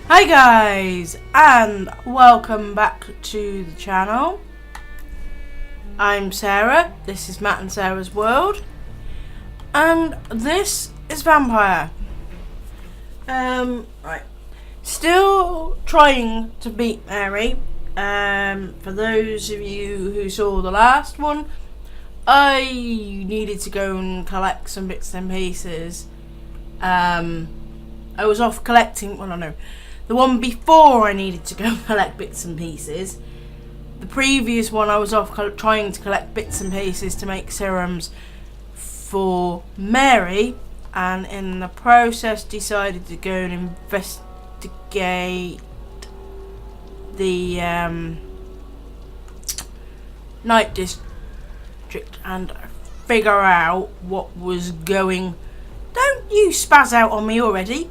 Hi guys, and welcome back to the channel. I'm Sarah, this is Matt and Sarah's World, and this is Vampyr. Right. Still trying to beat Mary. For those of you who saw the last one, I needed to go and collect some bits and pieces. I was off collecting, the one before I needed to go collect bits and pieces. The previous one I was off trying to collect bits and pieces to make serums for Mary, and in the process decided to go and investigate the night district and figure out what was going. Don't you spaz out on me already.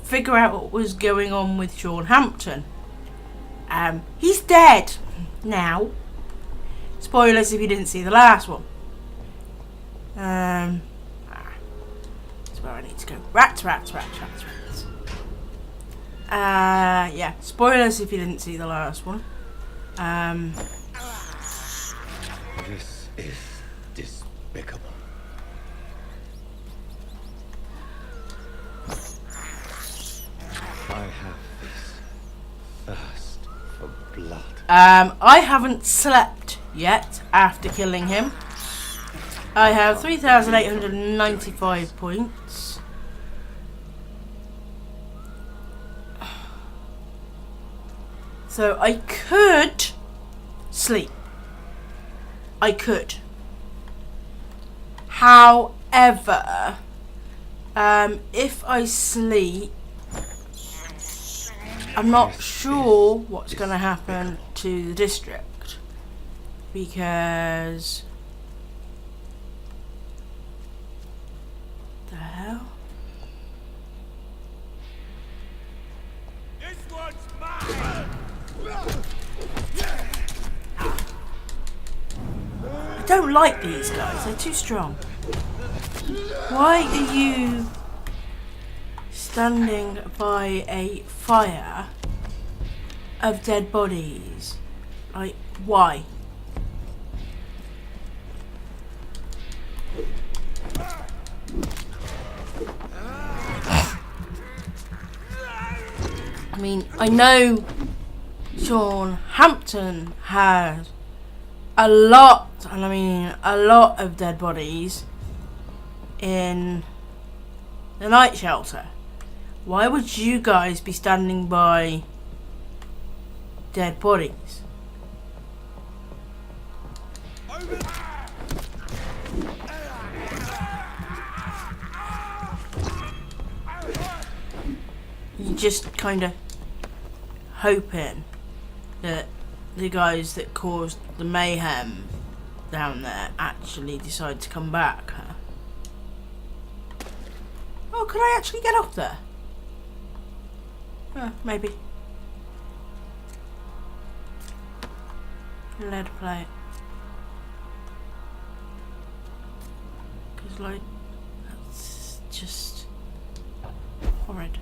Figure out what was going on with Sean Hampton. He's dead now. Spoilers if you didn't see the last one. That's where I need to go. Rats. Yeah, spoilers if you didn't see the last one. This is despicable. I have this thirst for blood. I haven't slept yet after killing him. I have 3,895 points. So I could sleep. I could. However, if I sleep, I'm not sure what's going to happen to the district, because the hell? This one's mine. I don't like these guys, they're too strong. Why are you standing by a fire of dead bodies? Like, why? I mean, I know Sean Hampton has a lot, and I mean a lot of dead bodies in the night shelter. Why would you guys be standing by dead bodies? You just kind of hoping that the guys that caused the mayhem down there actually decide to come back, huh? Oh, could I actually get up there? Maybe. Let her play it. Because, like, that's just horrid.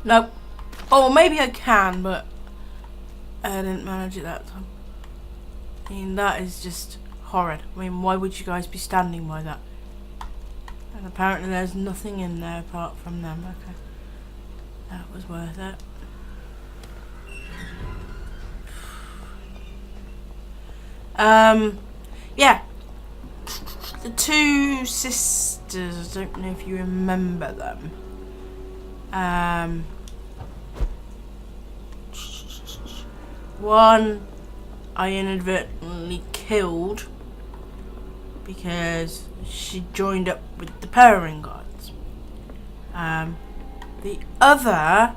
Nope. Oh, maybe I can, but I didn't manage it that time. I mean, that is just horrid. I mean, why would you guys be standing by that? And apparently there's nothing in there apart from them. Okay. That was worth it. Yeah. The two sisters, I don't know if you remember them. One I inadvertently killed because she joined up with the purring gods. The other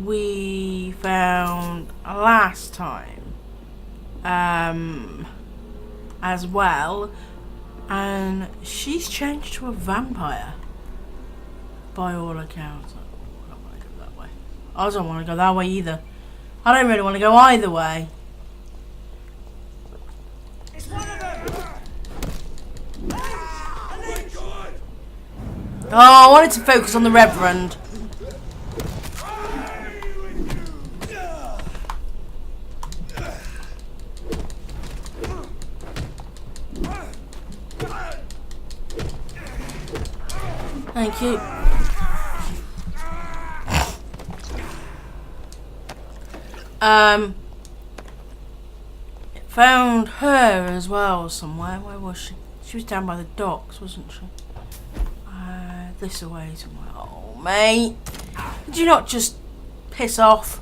we found last time as well, and she's changed to a vampire by all accounts. I don't want to go that way. I don't want to go that way either. I don't really want to go either way. Oh, I wanted to focus on the Reverend. Thank you. Found her as well somewhere. Where was she? She was down by the docks, wasn't she? This away somewhere. Oh, mate. Did you not just piss off?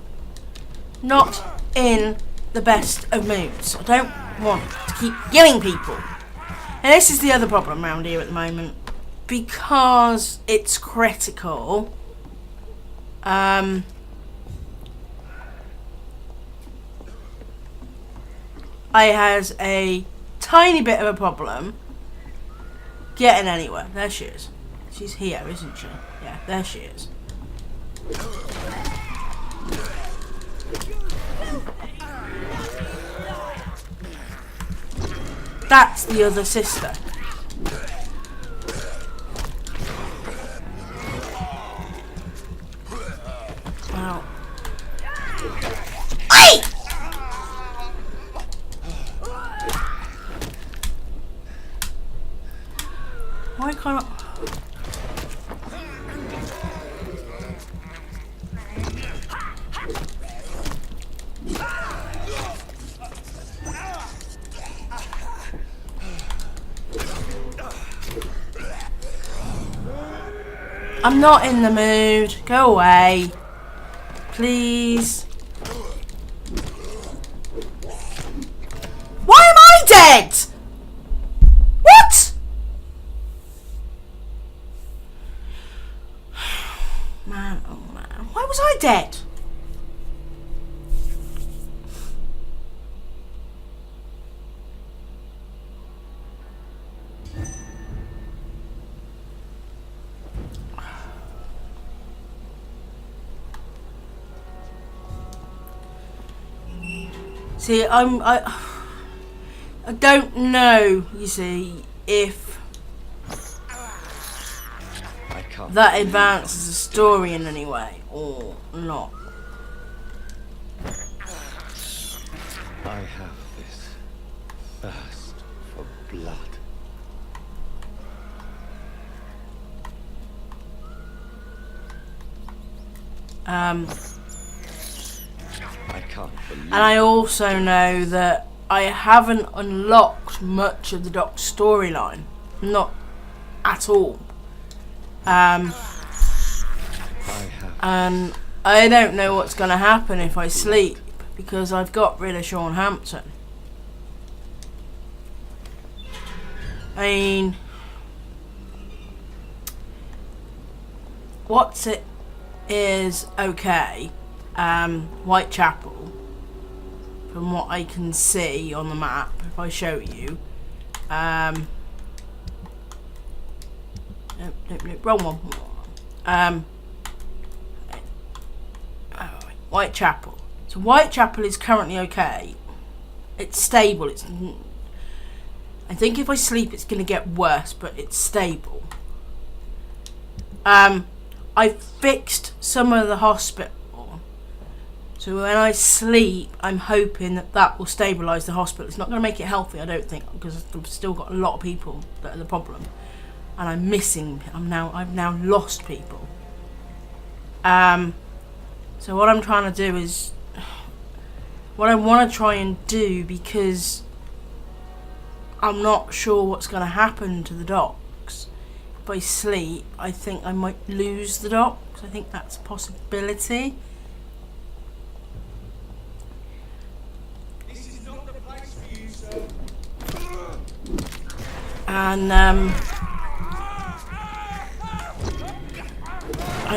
Not in the best of moods. I don't want to keep killing people. And this is the other problem around here at the moment. Because it's critical. I has a tiny bit of a problem getting anywhere. There she is. She's here, isn't she? Yeah, there she is. That's the other sister. Wow. Hey! Why can't I... I'm not in the mood. Go away. Please. Why am I dead? What? Man, oh man. Why was I dead? See, I don't know, you see, if that advances the story in any way or not. I have this thirst for blood. I can't believe. And I also know that I haven't unlocked much of the Doc's storyline. Not at all. And I don't know what's going to happen if I sleep, because I've got rid of Sean Hampton. I mean, what's it is okay. Whitechapel, from what I can see on the map, if I show you, no, wrong one. Whitechapel. So Whitechapel is currently okay. It's stable. It's. I think if I sleep, it's going to get worse, but it's stable. I fixed some of the hospital. So when I sleep, I'm hoping that that will stabilise the hospital. It's not going to make it healthy, I don't think, because I've still got a lot of people that are the problem, and I'm missing. I've now lost people. So what I'm trying to do is, what I want to try and do, because I'm not sure what's going to happen to the docks. If I sleep, I think I might lose the docks. I think that's a possibility. And I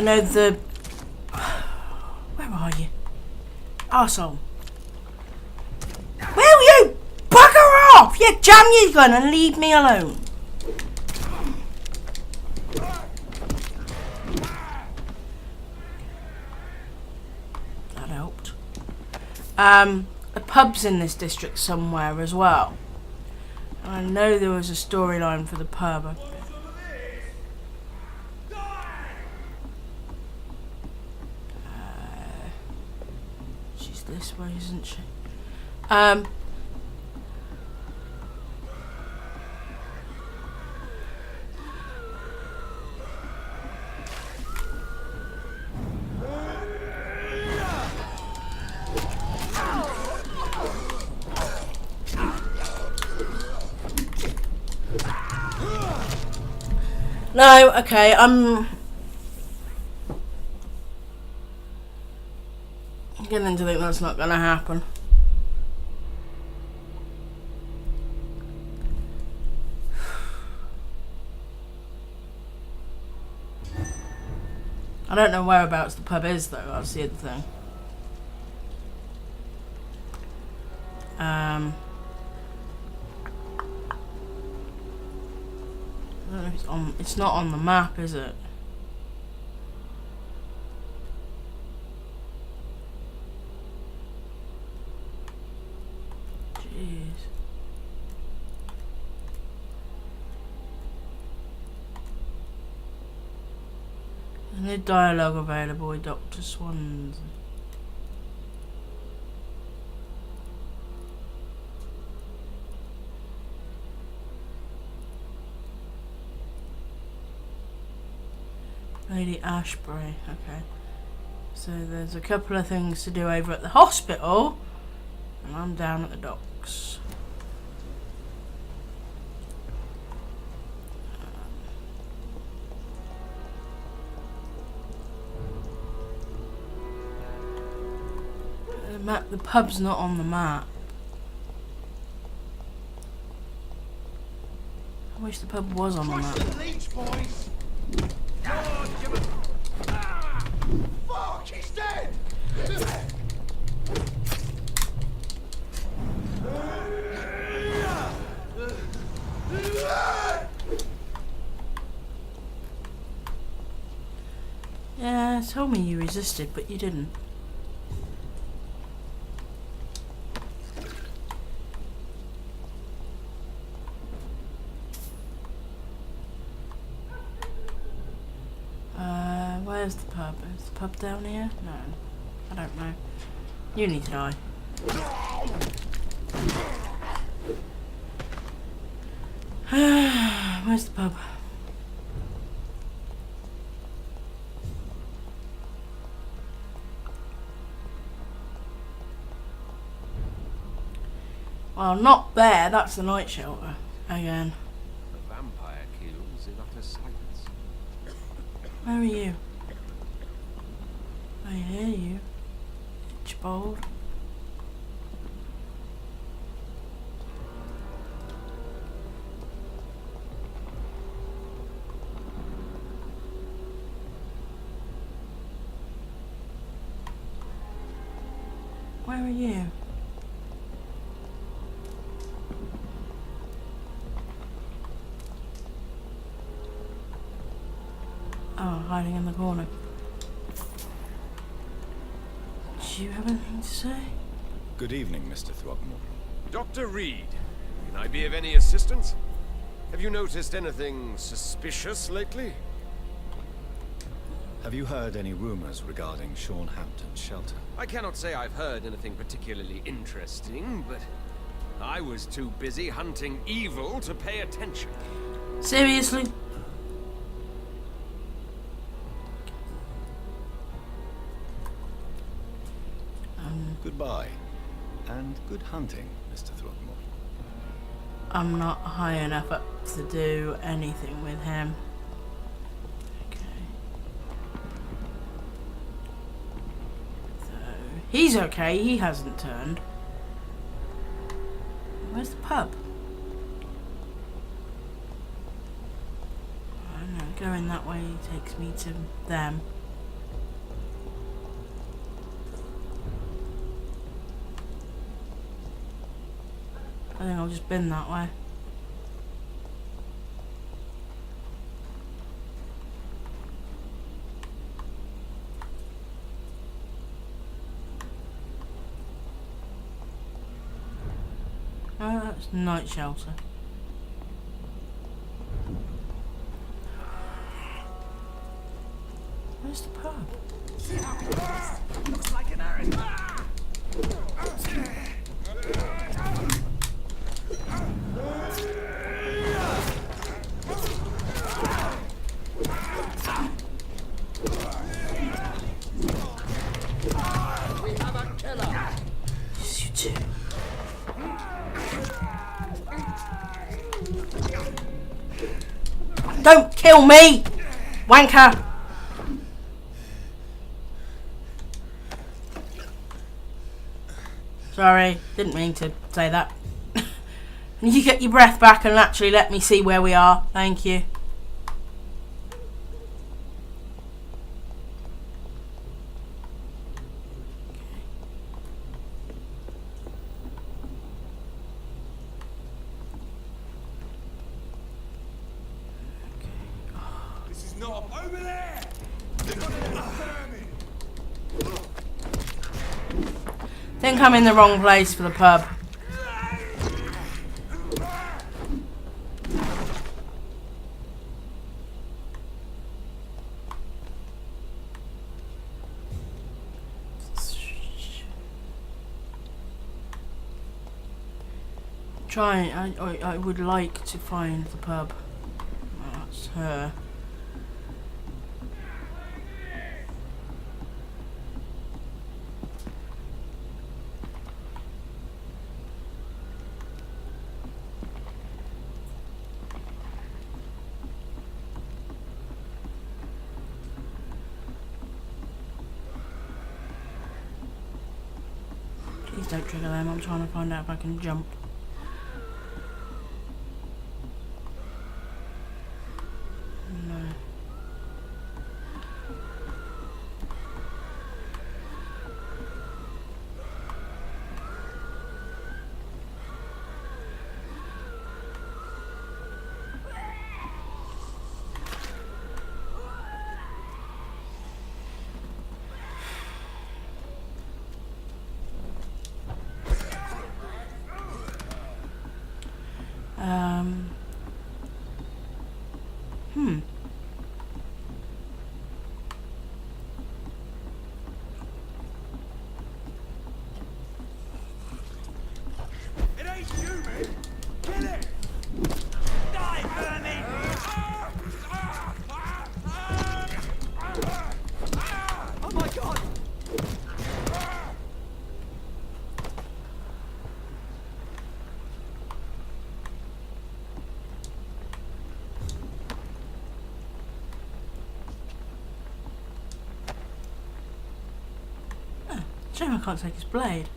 know the... Where are you? Arsehole. Will you bugger off? Yeah, jam your gun and leave me alone. That helped. A pub's in this district somewhere as well. I know there was a storyline for the pub. this way, isn't she? No, okay, I'm beginning to think that's not going to happen. I don't know whereabouts the pub is, though. That's the other thing. I don't know if it's on. It's not on the map, is it? Jeez. There's no dialogue available with Dr. Swanson. Lady Ashbury, okay. So there's a couple of things to do over at the hospital, and I'm down at the docks. The pub's not on the map. I wish the pub was on the map. Fuck, he's dead! Yeah, told me you resisted, but you didn't. Where's the pub? Is the pub down here? No. I don't know. You need to die. Where's the pub? Well, not there. That's the night shelter. Again. The vampire kills in utter silence. Where are you? I hear you. Whitechapel. Where are you? Oh, hiding in the corner. Do you have anything to say? Good evening, Mr. Throckmorton. Dr. Reid, can I be of any assistance? Have you noticed anything suspicious lately? Have you heard any rumors regarding Sean Hampton's shelter? I cannot say I've heard anything particularly interesting, but I was too busy hunting evil to pay attention. Seriously? Goodbye, and good hunting, Mr. Throckmorton. I'm not high enough up to do anything with him. Okay. So, he's okay, he hasn't turned. Where's the pub? I don't know, going that way takes me to them. I think I'll just bin that way. Oh, that's night shelter. Where's the pub? Looks like an errand. Don't kill me! Wanker! Sorry, didn't mean to say that. Can you get your breath back and actually let me see where we are? Thank you. This is not over there! Think I'm in the wrong place for the pub. I would like to find the pub. That's her. Please don't trigger them. I'm trying to find out if I can jump. It ain't human! Kill it! Die, vermin! Oh my god! Shame I can't take his blade.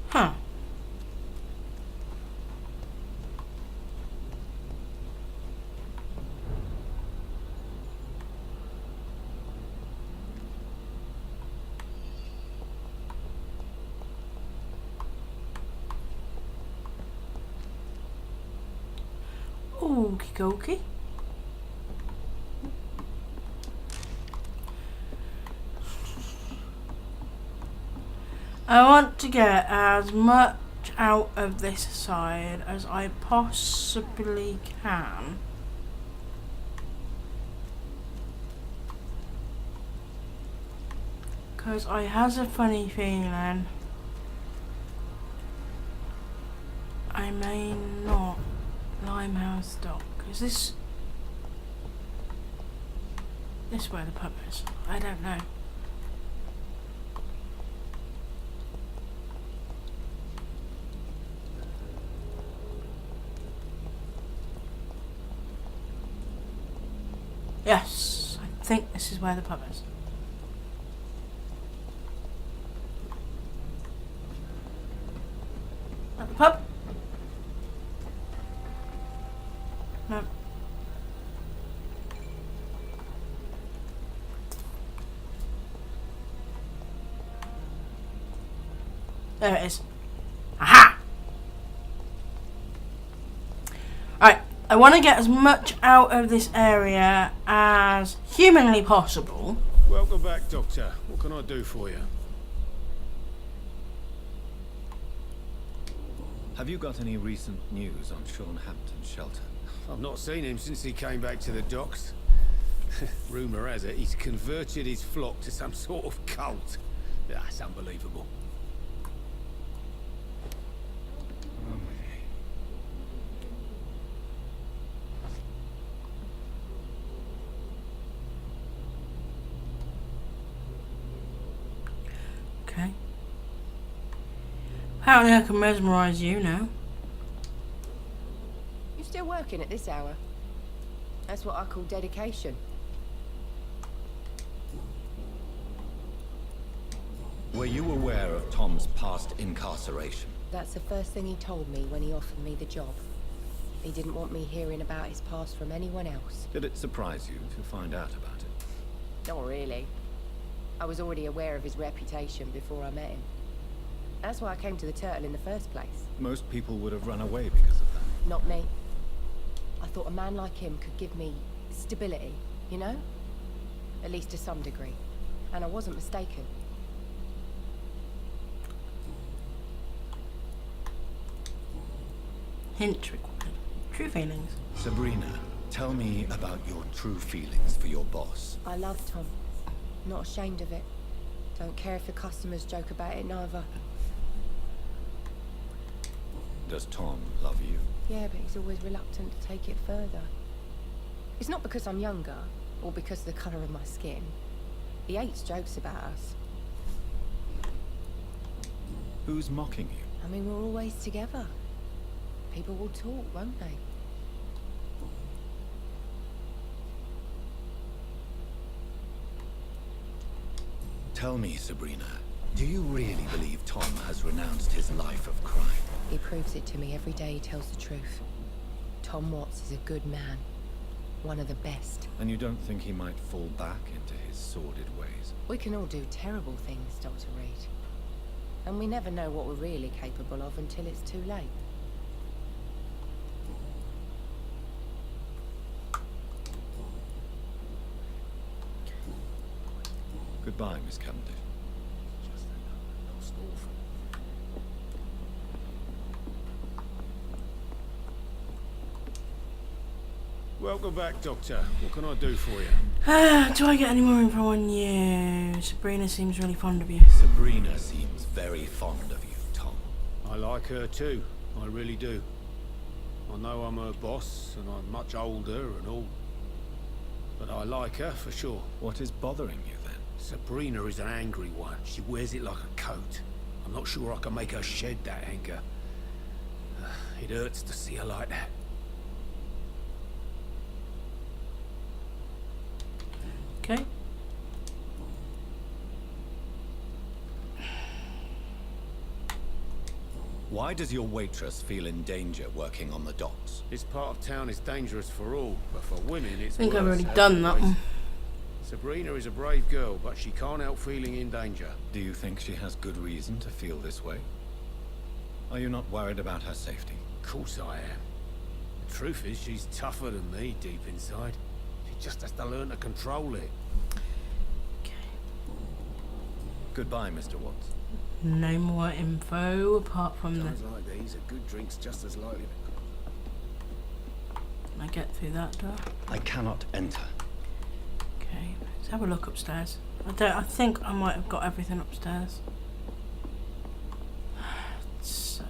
Huh. Okie dokie. I want to get as much out of this side as I possibly can. Because I has a funny feeling I may not Limehouse Dock. Is this where the pub is? I don't know. Yes, I think this is where the pub is. At the pub? No. There it is. Aha! Alright, I want to get as much out of this area as humanly possible. Welcome back, Doctor. What can I do for you? Have you got any recent news on Shaun Hampton's shelter? I've not seen him since he came back to the docks. Rumour has it he's converted his flock to some sort of cult. That's unbelievable. Okay. Apparently I can mesmerise you now. You still working at this hour? That's what I call dedication. Were you aware of Tom's past incarceration? That's the first thing he told me when he offered me the job. He didn't want me hearing about his past from anyone else. Did it surprise you to find out about it? Not really. I was already aware of his reputation before I met him. That's why I came to the Turtle in the first place. Most people would have run away because of that. Not me. I thought a man like him could give me stability, you know? At least to some degree. And I wasn't mistaken. Hint required. True feelings. Sabrina, tell me about your true feelings for your boss. I love Tom. Not ashamed of it. Don't care if the customers joke about it neither. Does Tom love you? Yeah, but he's always reluctant to take it further. It's not because I'm younger, or because of the colour of my skin. He hates jokes about us. Who's mocking you? I mean, we're always together. People will talk, won't they? Tell me, Sabrina, do you really believe Tom has renounced his life of crime? He proves it to me every day he tells the truth. Tom Watts is a good man. One of the best. And you don't think he might fall back into his sordid ways? We can all do terrible things, Dr. Reid. And we never know what we're really capable of until it's too late. Goodbye, Miss Cavendish. Just another lost orphan. Welcome back, Doctor. What can I do for you? Do I get any more info on you? Sabrina seems really fond of you. Sabrina seems very fond of you, Tom. I like her too. I really do. I know I'm her boss, and I'm much older and all. But I like her for sure. What is bothering you then? Sabrina is an angry one. She wears it like a coat. I'm not sure I can make her shed that anger. It hurts to see her like that. Okay. Why does your waitress feel in danger working on the docks? This part of town is dangerous for all, but for women it's I think I've worse, already as done that always. one. Sabrina is a brave girl, but she can't help feeling in danger. Do you think she has good reason to feel this way? Are you not worried about her safety? Of course I am. The truth is, she's tougher than me deep inside. She just has to learn to control it. Okay. Goodbye, Mr. Watts. No more info apart from the. Times like these, a good drink's just as likely to... Can I get through that door? I cannot enter. Okay. Let's have a look upstairs. I think I might have got everything upstairs. So.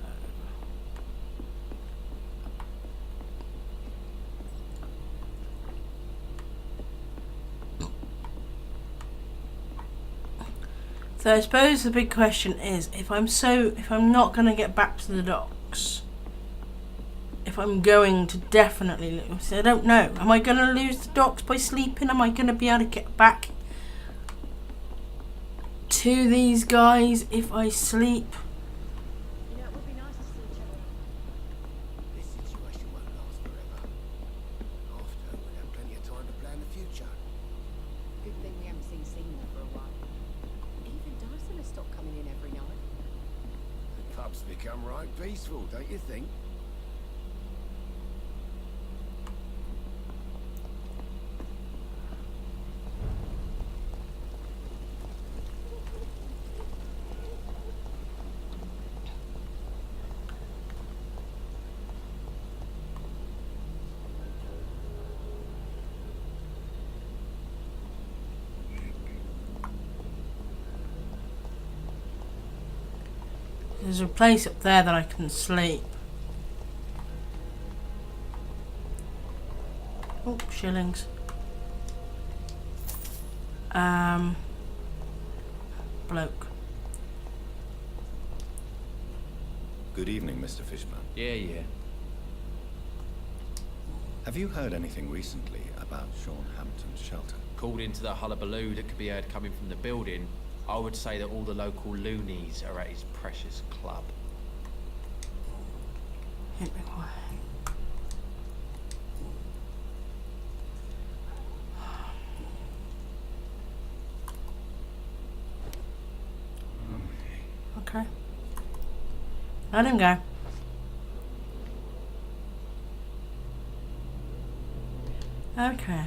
So I suppose the big question is, if I'm not going to get back to the docks, if I'm going to definitely lose, I don't know. Am I going to lose the docks by sleeping? Am I going to be able to get back to these guys if I sleep? You know, it would be nice to see each other. This situation won't last forever. After, we'll have plenty of time to plan the future. Good thing we haven't seen Seymour for a while. Even Dyson has stopped coming in every night. The pub's It's become right peaceful, don't you think? There's a place up there that I can sleep. Oh, shillings. Bloke. Good evening, Mr. Fishburne. Yeah. Have you heard anything recently about Sean Hampton's shelter? Called into the hullabaloo that could be heard coming from the building, I would say that all the local loonies are at his precious club. Hit me why. Okay. Let him go. Okay.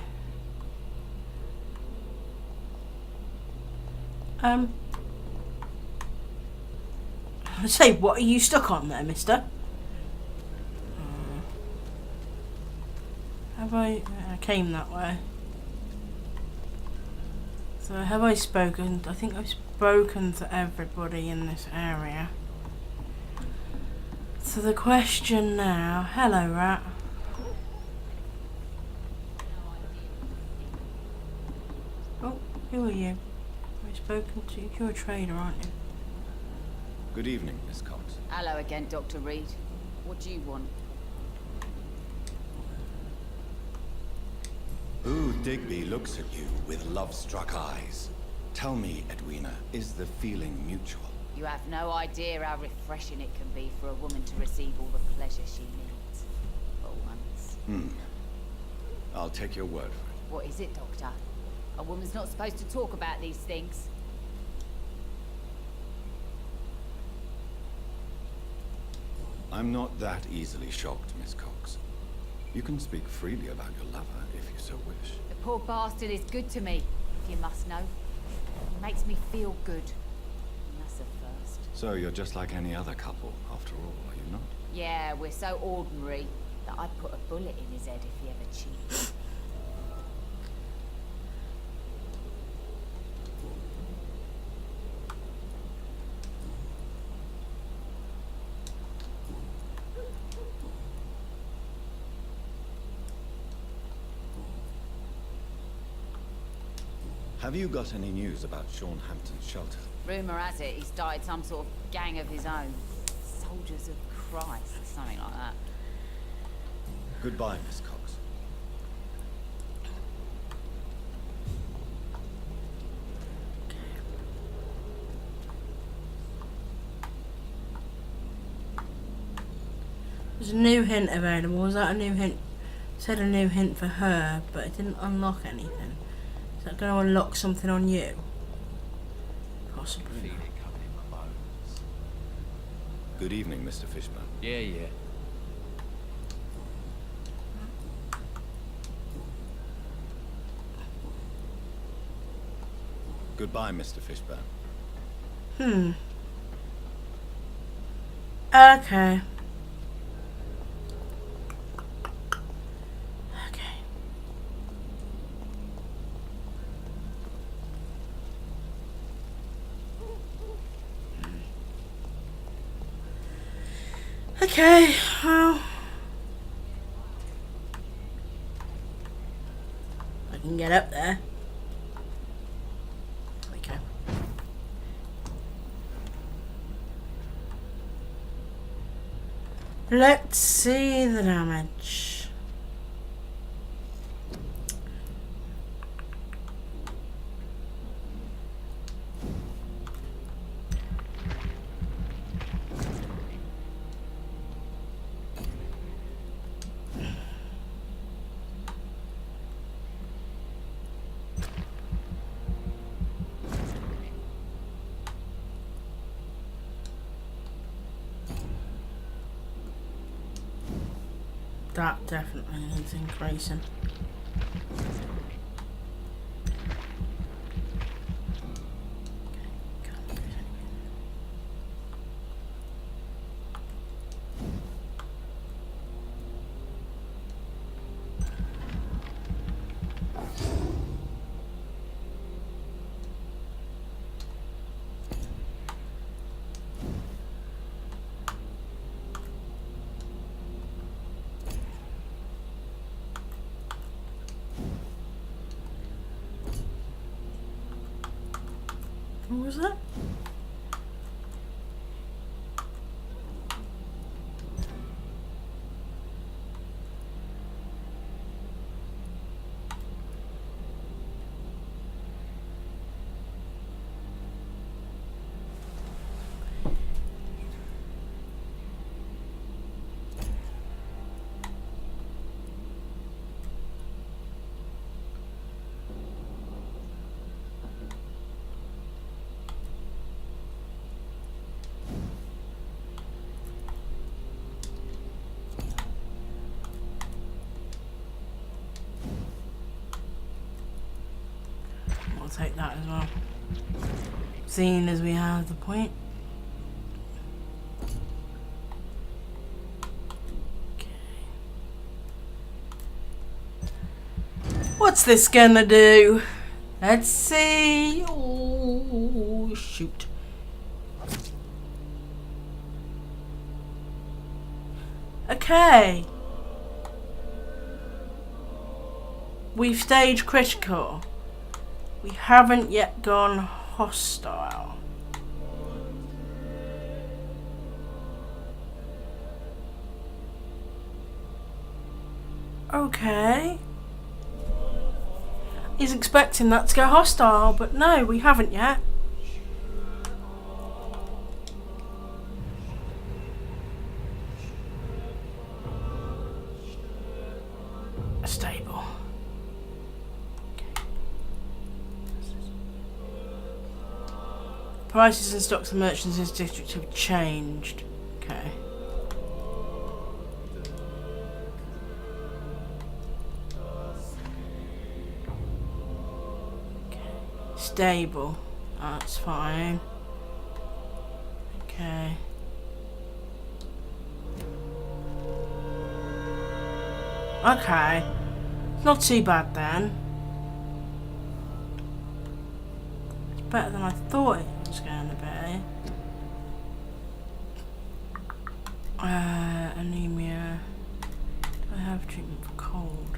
Say, what are you stuck on there, mister? Have I came that way. So have I spoken? I think I've spoken to everybody in this area. So the question now, hello rat. Oh, who are you? I've spoken to you. You're a trader, aren't you? Good evening, Miss Cox. Hello again, Dr. Reid. What do you want? Ooh, Digby looks at you with love-struck eyes. Tell me, Edwina, is the feeling mutual? You have no idea how refreshing it can be for a woman to receive all the pleasure she needs. For once. I'll take your word for it. What is it, Doctor? A woman's not supposed to talk about these things. I'm not that easily shocked, Miss Cox. You can speak freely about your lover if you so wish. The poor bastard is good to me, if you must know. He makes me feel good. And that's a first. So you're just like any other couple, after all, are you not? Yeah, we're so ordinary that I'd put a bullet in his head if he ever cheated. Have you got any news about Sean Hampton's shelter? Rumour has it he's started some sort of gang of his own. Soldiers of Christ, or something like that. Goodbye, Miss Cox. There's a new hint available. Was that a new hint? It said a new hint for her, but it didn't unlock anything. Is that going to unlock something on you? Possibly. Feel it coming in my bones. Good evening, Mr. Fishburne. Yeah. Goodbye, Mr. Fishburne. Okay. Okay, well, I can get up there. There we go. Let's see the damage. That definitely needs increasing. What was that? I'll take that as well. Seeing as we have the point. Okay. What's this gonna do? Let's see. Oh, shoot. Okay. We've staged critical. We haven't yet gone hostile. Okay. He's expecting that to go hostile, but no, we haven't yet. Stable. Prices and stocks and merchants in this district have changed. Okay. Stable. That's fine. Okay. Okay. Not too bad then. It's better than I thought it was going to be. Anemia. Do I have treatment for cold?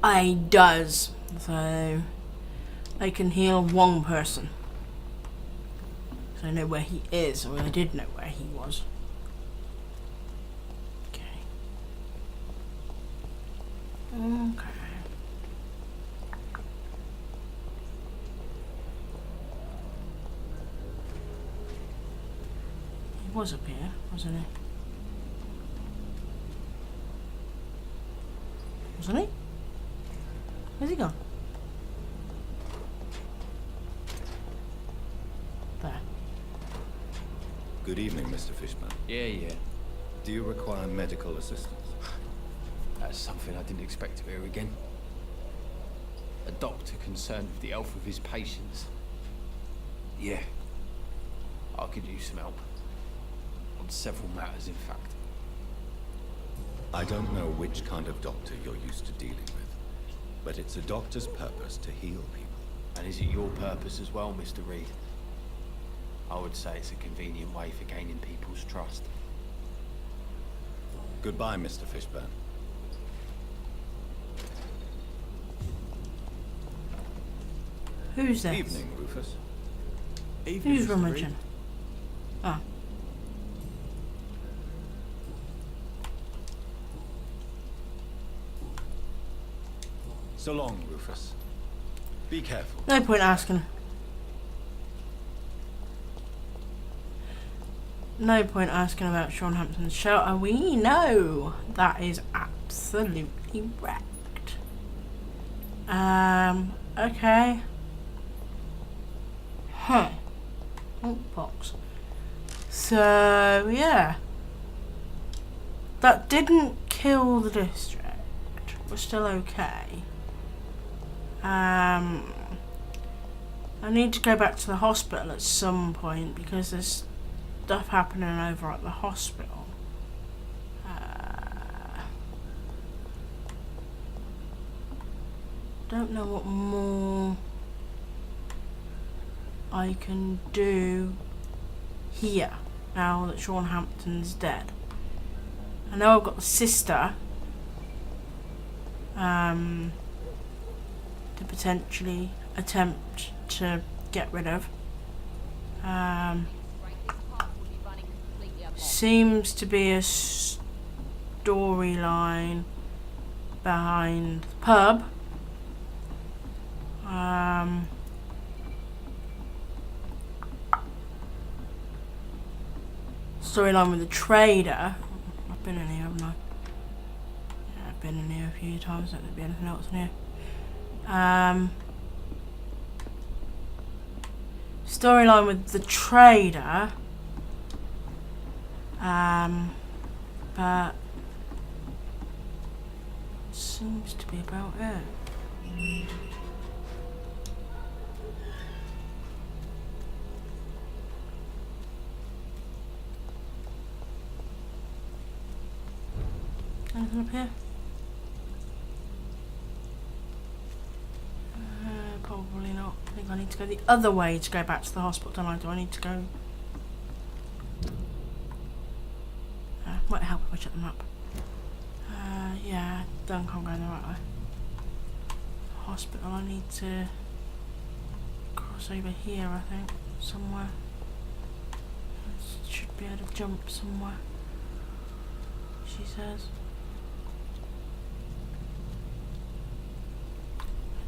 It does. So I can heal one person. So I know where he is, or I did know where he was. Okay. Okay. He was up here, wasn't he? Wasn't he? Where's he gone? There. Good evening, Mr. Fishburne. Yeah. Do you require medical assistance? That's something I didn't expect to hear again. A doctor concerned with the health of his patients. Yeah. I could use some help. On several matters, in fact. I don't know which kind of doctor you're used to dealing with, but it's a doctor's purpose to heal people. And is it your purpose as well, Mr. Reid? I would say it's a convenient way for gaining people's trust. Goodbye, Mr. Fishburne. Who's this? Evening, Rufus. Who's rummaging? Oh. So long, Rufus. Be careful. No point asking. No point asking about Sean Hampton's shelter. We know that is absolutely wrecked. Okay. Huh. smallpox. So, yeah. That didn't kill the district. We're still okay. I need to go back to the hospital at some point because there's stuff happening over at the hospital. Don't know what more I can do here now that Sean Hampton's dead. I know I've got the sister to potentially attempt to get rid of. Seems to be a storyline behind the pub. Storyline with the trader. I've been in here, haven't I? Yeah, I've been in here a few times. Don't there'd be anything else in here. Storyline with the trader. But seems to be about it. Anything up here? Probably not. I think I need to go the other way to go back to the hospital, don't I? Do I need to go? Might help if I check the map. Yeah, I don't think I'm going the right way. Hospital, I need to cross over here, I think, somewhere. Should be able to jump somewhere, she says.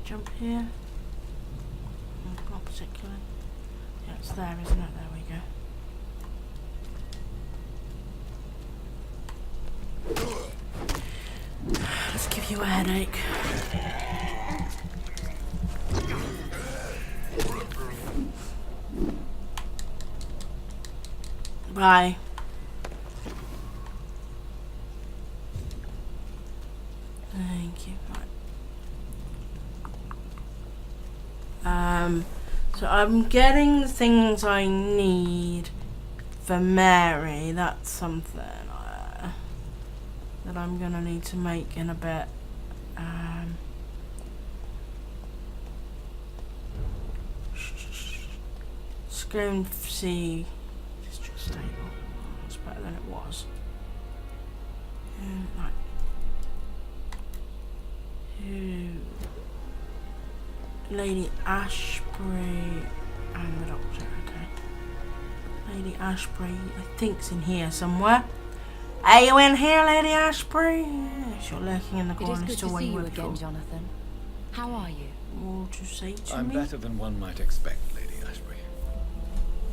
Jump here? Not particularly. Yeah, it's there, isn't it? There we go. Let's give you a headache. Bye. Thank you. Right. So I'm getting the things I need for Mary. That's something that I'm gonna need to make in a bit. Scourned C district stable. It's better than it was. Right. Lady Ashbury and the doctor. Okay. Lady Ashbury, I think's in here somewhere. Are you in here, Lady Ashbury? Yes, you're lurking in the corner. It is good to see you again, Jonathan. How are you? More to say to I'm me? better than one might expect, Lady Ashbury.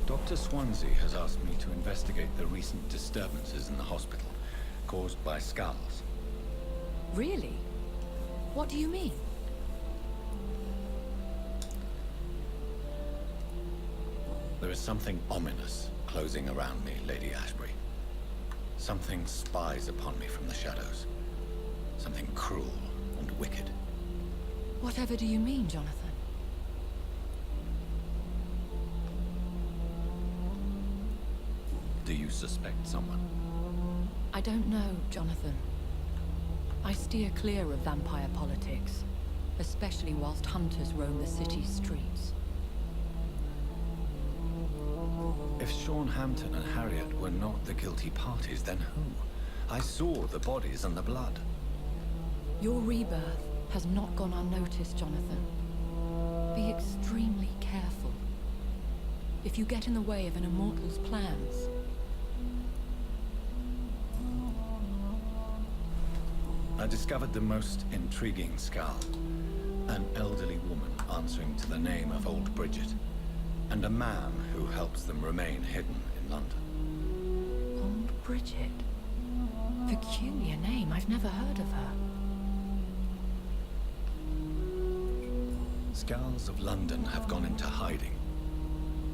Dr. Swansea has asked me to investigate the recent disturbances in the hospital caused by skulls. Really? What do you mean? There is something ominous closing around me, Lady Ashbury. Something spies upon me from the shadows. Something cruel and wicked. Whatever do you mean, Jonathan? Do you suspect someone? I don't know, Jonathan. I steer clear of vampire politics, especially whilst hunters roam the city's streets. If Sean Hampton and Harriet were not the guilty parties, then who? I saw the bodies and the blood. Your rebirth has not gone unnoticed, Jonathan. Be extremely careful. If you get in the way of an immortal's plans... I discovered the most intriguing skull. An elderly woman answering to the name of Old Bridget. And a man who helps them remain hidden in London. Old Bridget? Peculiar name. I've never heard of her. Skulls of London have gone into hiding.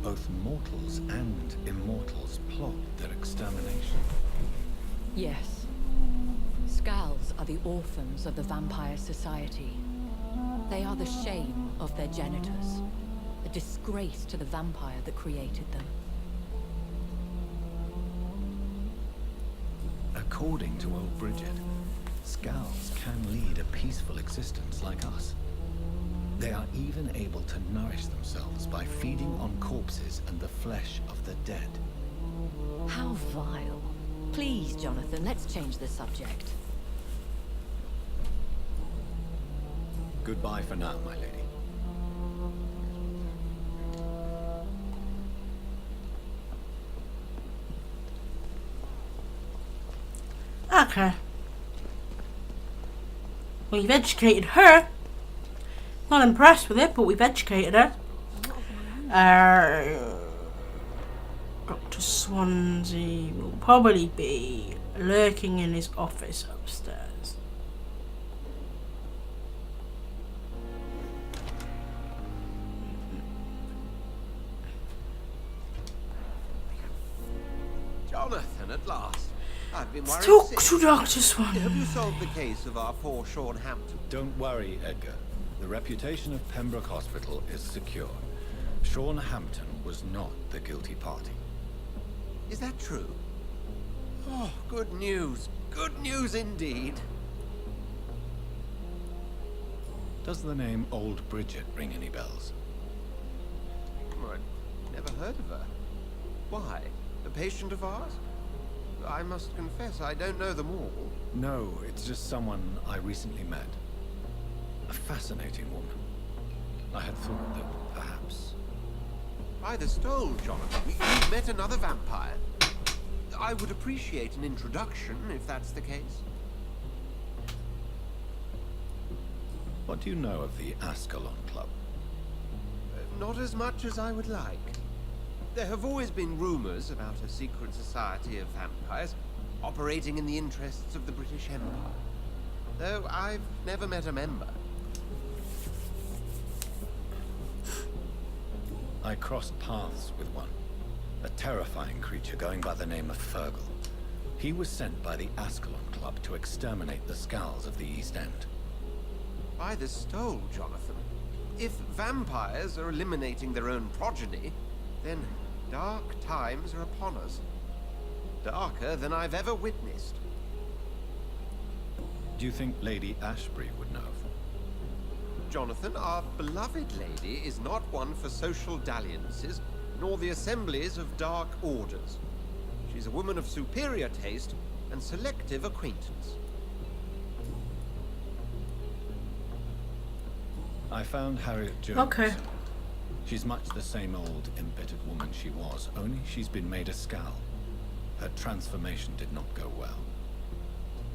both mortals and immortals plot their extermination. Yes. Skulls are the orphans of the Vampire Society. They are the shame of their genitors, a disgrace to the vampire that created them. According to old Bridget, Skulls can lead a peaceful existence like us. They are even able to nourish themselves by feeding on corpses and the flesh of the dead. How vile. Please, Jonathan, let's change the subject. Goodbye for now, my lady. Okay. Well, you've educated her. Not impressed with it, but we've educated her. Dr. Swansea will probably be lurking in his office upstairs. Jonathan, at last. I've been worried. Talk since. to Dr. Swansea. Have you solved the case of our poor Sean Hampton? Don't worry, Edgar. The reputation of Pembroke Hospital is secure. Sean Hampton was not the guilty party. Is that true? Oh, good news. Good news indeed. Does the name Old Bridget ring any bells? I've never heard of her. Why? A patient of ours? I must confess, I don't know them all. No, it's just someone I recently met. A fascinating woman. I had thought that perhaps... By the stole, Jonathan, we've met another vampire. I would appreciate an introduction, if that's the case. What do you know of the Ascalon Club? Not as much as I would like. There have always been rumors about a secret society of vampires operating in the interests of the British Empire, though I've never met a member. I crossed paths with one. A terrifying creature going by the name of Fergal. He was sent by the Ascalon Club to exterminate the Skulls of the East End. By the stole, Jonathan. If vampires are eliminating their own progeny, then dark times are upon us. Darker than I've ever witnessed. Do you think Lady Ashbury would know? Jonathan, our beloved lady is not one for social dalliances, nor the assemblies of dark orders. She's a woman of superior taste and selective acquaintance. I found Harriet Jones. Okay. She's much the same old, embittered woman she was, only she's been made a Skull. Her transformation did not go well.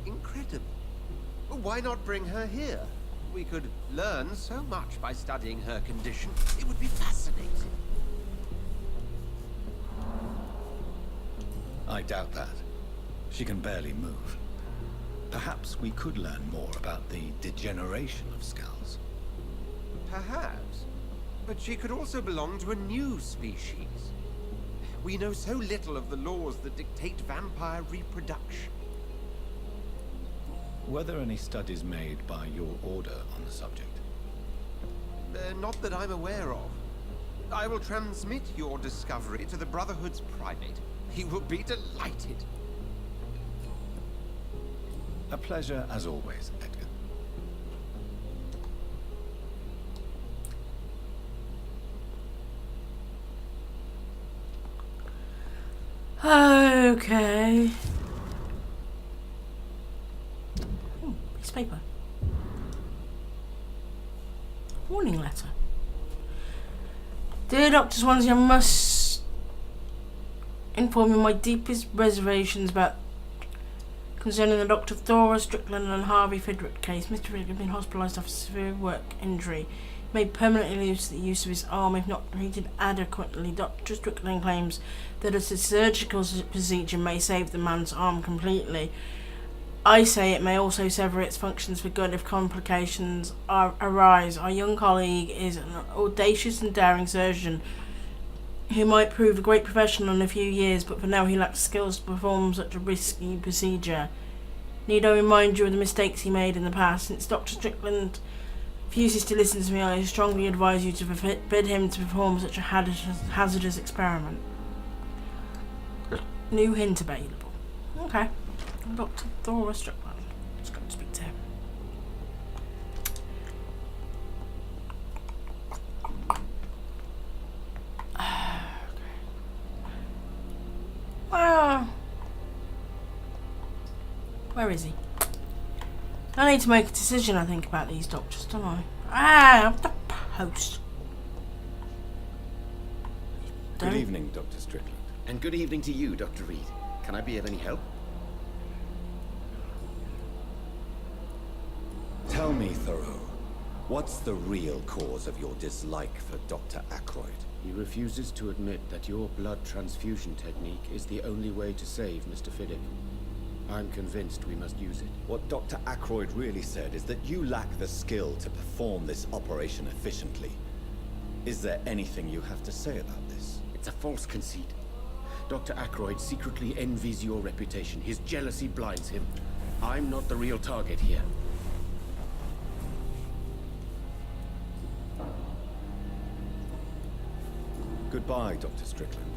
Incredible. Why not bring her here? We could learn so much by studying her condition. It would be fascinating. I doubt that. She can barely move. Perhaps we could learn more about the degeneration of Skulls. Perhaps. But she could also belong to a new species. We know so little of the laws that dictate vampire reproduction. Were there any studies made by your order on the subject? Not that I'm aware of. I will transmit your discovery to the Brotherhood's primate. He will be delighted. A pleasure as always, Edgar. Okay. Oh, piece of paper. Warning letter. Dear Dr. Swansea, I must inform you of my deepest reservations about concerning the Dr. Thora Strickland and Harvey Fidrick case. Mr. Fidrick had been hospitalised after severe work injury. He may permanently lose the use of his arm if not treated adequately. Dr. Strickland claims that a surgical procedure may save the man's arm completely. I say it may also sever its functions for good if complications arise. Our young colleague is an audacious and daring surgeon who might prove a great professional in a few years, but for now he lacks skills to perform such a risky procedure. Need I remind you of the mistakes he made in the past? Since Dr. Strickland refuses to listen to me, I strongly advise you to forbid him to perform such a hazardous experiment. New hint available. Okay. Dr. Thora Strickland. Let's go and speak to him. Where is he? I need to make a decision, I think, about these doctors, don't I? The post. Good evening, Dr. Strickland. And good evening to you, Dr. Reid. Can I be of any help? Tell me, Thoreau, what's the real cause of your dislike for Dr. Ackroyd? He refuses to admit that your blood transfusion technique is the only way to save Mr. Philip. I'm convinced we must use it. What Dr. Ackroyd really said is that you lack the skill to perform this operation efficiently. Is there anything you have to say about this? It's a false conceit. Dr. Ackroyd secretly envies your reputation. His jealousy blinds him. I'm not the real target here. Goodbye, Dr. Strickland.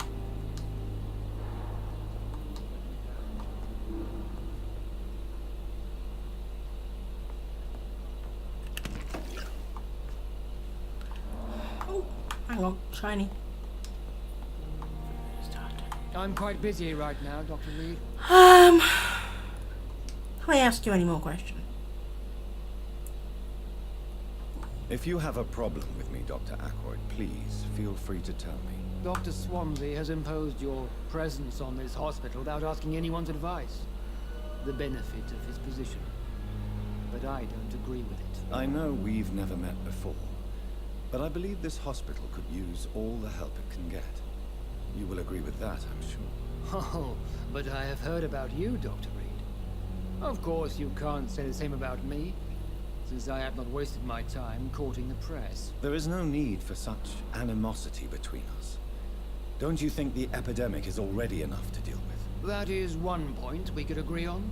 Hang on, shiny. I'm quite busy right now, Dr. Reid. Can I ask you any more questions? If you have a problem with me, Dr. Ackroyd, please feel free to tell me. Dr. Swansea has imposed your presence on this hospital without asking anyone's advice. The benefit of his position. But I don't agree with it. I know we've never met before, but I believe this hospital could use all the help it can get. You will agree with that, I'm sure. Oh, but I have heard about you, Dr. Reid. Of course, you can't say the same about me, since I have not wasted my time courting the press. There is no need for such animosity between us. Don't you think the epidemic is already enough to deal with? That is one point we could agree on.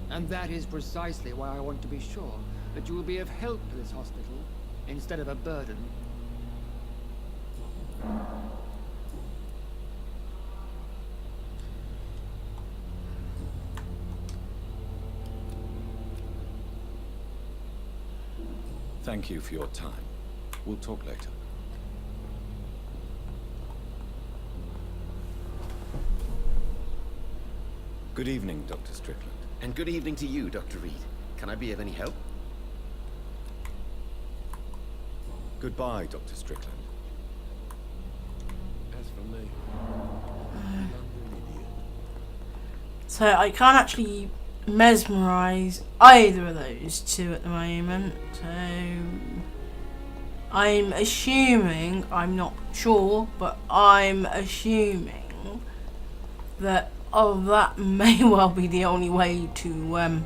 And that is precisely why I want to be sure that you will be of help to this hospital, instead of a burden. Thank you for your time. We'll talk later. Good evening, Dr. Strickland. And good evening to you, Dr. Reid. Can I be of any help? Goodbye, Dr. Strickland. As for me, So I can't actually mesmerize either of those two at the moment. So I'm assuming, I'm not sure, but I'm assuming that that may well be the only way to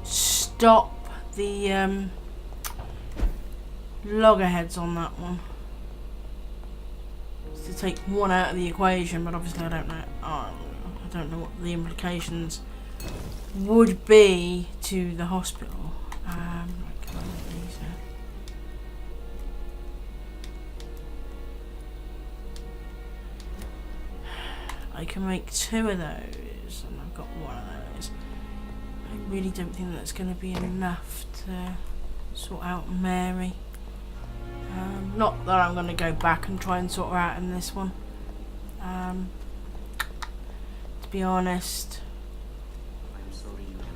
stop the loggerheads on that one. To take one out of the equation, but obviously I don't know. I don't know what the implications would be to the hospital. Right, can I make these I can make two of those, and I've got one of those. I really don't think that's going to be enough to sort out Mary. Not that I'm going to go back and try and sort her out in this one. To be honest, I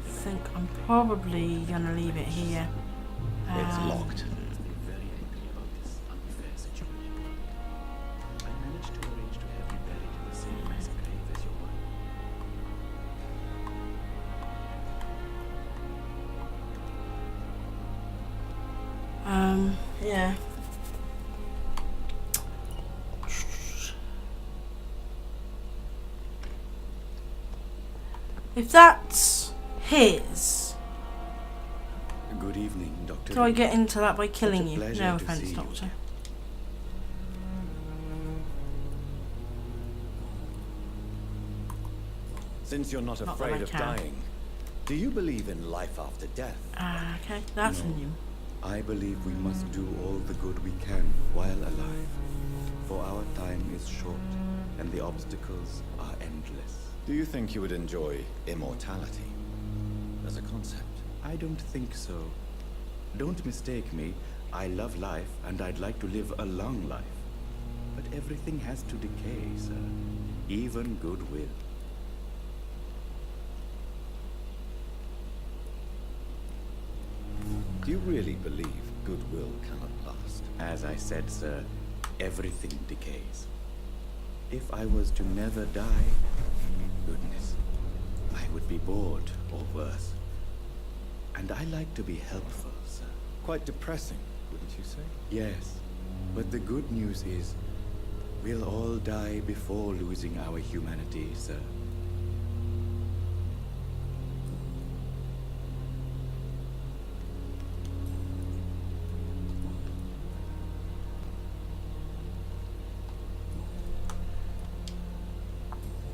think I'm probably going to leave it here. It's locked. Yeah. If that's his, Good evening, Dr. do I Reid. get into that by killing Such a you? pleasure No to offense, see you. Doctor. Since you're not Not that afraid I of can. dying, do you believe in life after death? Okay, that's No. new. I believe we must do all the good we can while alive. For our time is short, and the obstacles are endless. Do you think you would enjoy immortality as a concept? I don't think so. Don't mistake me. I love life, and I'd like to live a long life. But everything has to decay, sir. Even goodwill. Do you really believe goodwill cannot last? As I said, sir, everything decays. If I was to never die, goodness, I would be bored or worse. And I like to be helpful, sir. Quite depressing, wouldn't you say? Yes, but the good news is, we'll all die before losing our humanity, sir.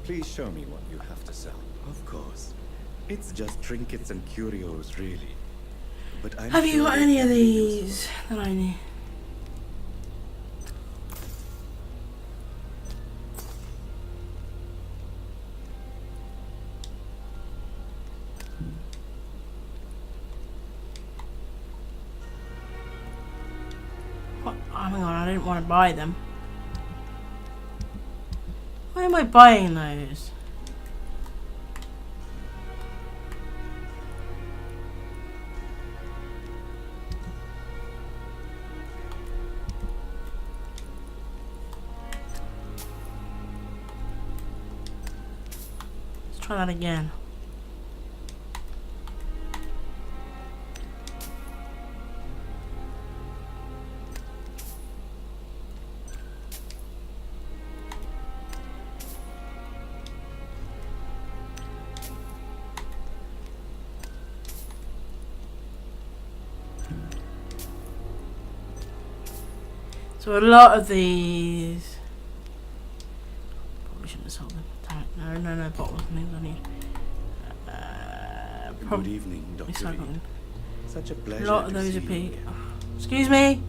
Please show me what you have to sell. Of course. It's just trinkets and curios, really. But I'm Have you sure got they any of can be useful. these that I need? What? Oh, hang on, I didn't want to buy them. Why am I buying those? Let's try that again. So a lot of these probably shouldn't have sold them. Damn it. No, bottles and things I need. Good evening, Dr. Reid. Such a A pleasure lot of to those see are you pig. again. Excuse me.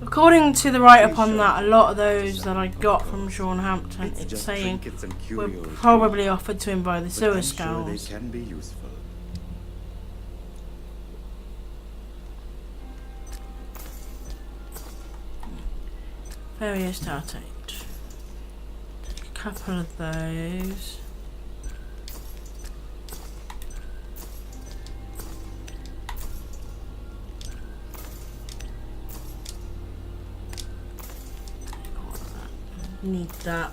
According to the write-up Please on show that, a me lot of the those stuff, that I of got from course. Sean Hampton, It's it's just saying trinkets and were curios, probably offered to him by the but sewer I'm sure they skulls. can be useful. Various tartate. Take a couple of those. Take all of that. Need that.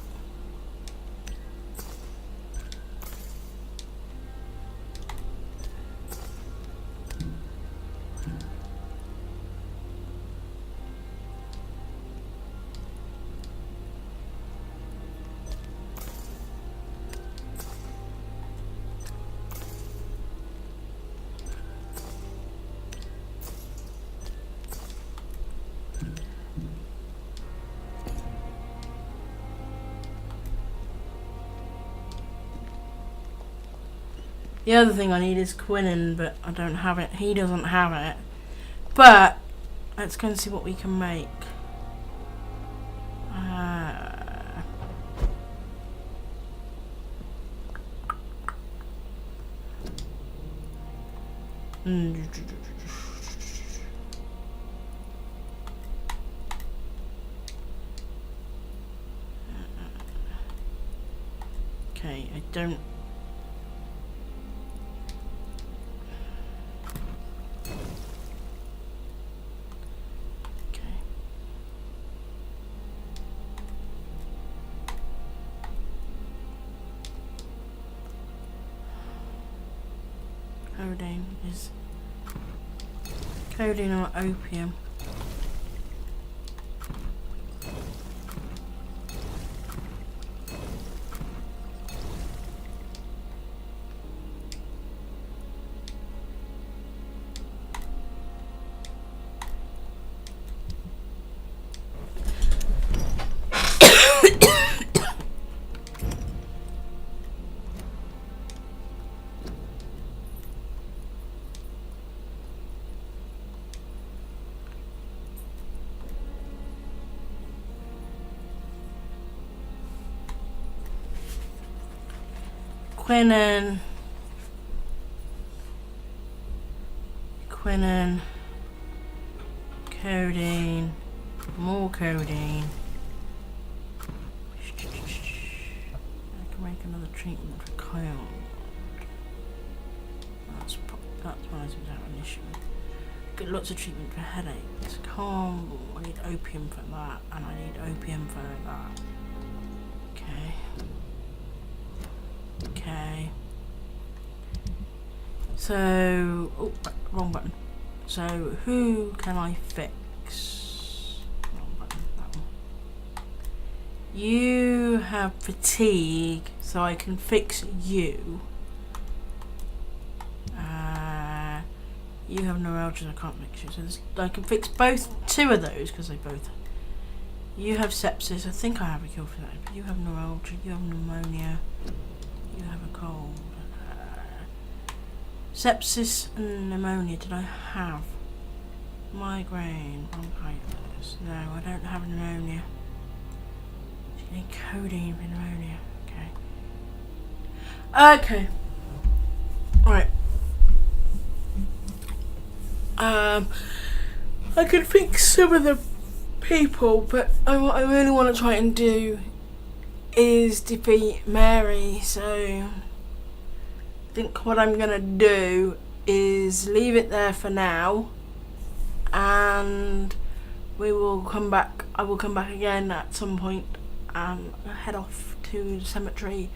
The other thing I need is Quentin, but I don't have it. He doesn't have it. But let's go and see what we can make. Okay, I don't. Okay. Codeine is codeine or opium. Quentin, codeine, more codeine. I can make another treatment for Kyle. That's why I was out initially. Get lots of treatment for headaches. Calm. I need opium for that, and I need opium for that. Okay. So, oh, wrong button. So, who can I fix? Wrong button, that one. You have fatigue, so I can fix you. You have neuralgia, I can't fix you. So I can fix two of those, because they both... You have sepsis, I think I have a cure for that. But you have neuralgia, you have pneumonia, you have a cold. Sepsis and pneumonia, did I have? Migraine, bronchitis. No, I don't have pneumonia. You need codeine for pneumonia. Okay. Right. I could fix some of the people, but what I really want to try and do is defeat Mary, so I think what I'm gonna do is leave it there for now, and we will come back. I will come back again at some point and head off to the cemetery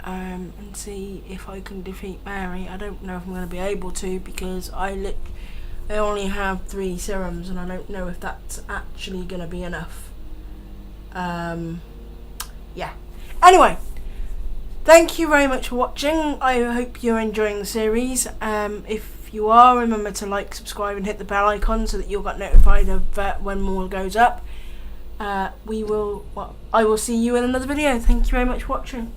and see if I can defeat Mary. I don't know if I'm going to be able to, because I only have 3 serums and I don't know if that's actually going to be enough. Yeah. Anyway, thank you very much for watching. I hope you're enjoying the series. If you are, remember to like, subscribe and hit the bell icon so that you'll get notified of when more goes up. I will see you in another video. Thank you very much for watching.